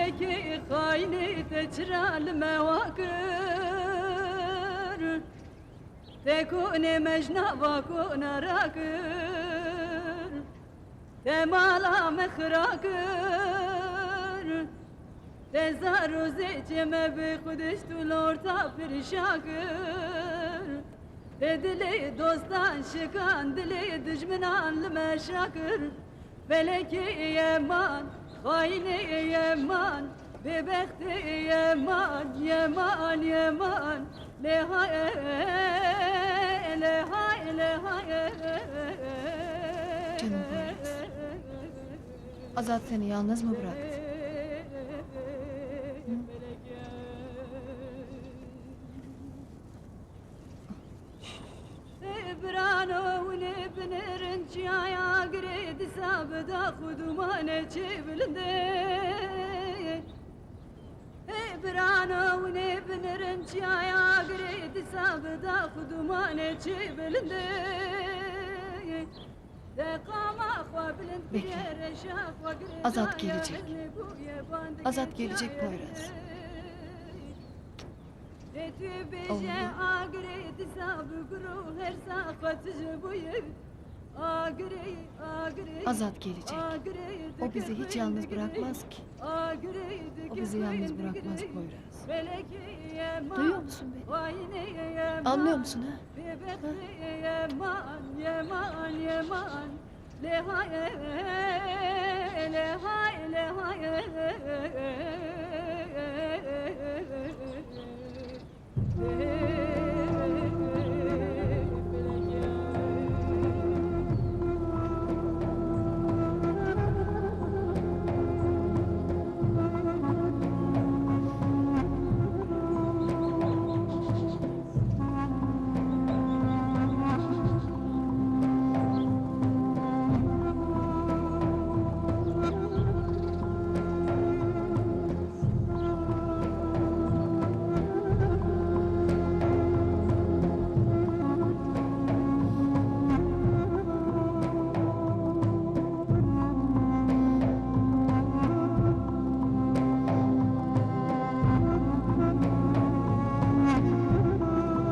feleki haini teçral mevakır tekune mecna vakuna rakır temala mekrakır tezaru zeceme bi kudüştü lorta firşakır dili dostan şıkan dili düşmünan meşakır feleki yeman haini yeman bebekti yeman yeman yeman lehaye lehaye lehaye. Canım Poyraz. Azat seni yalnız mı bıraktı? برانو ونبنرن جايا قريد سابدا خدومانه جبلنده برانو ونبنرن جايا قريد سابدا خدومانه جبلنده Bekle. Azat gelecek. Azat gelecek Poyraz. Azat gelecek. O bizi hiç yalnız bırakmaz ki. O bizi yalnız bırakmaz Poyraz. Duyuyor musun beni? Anlıyor musun ha?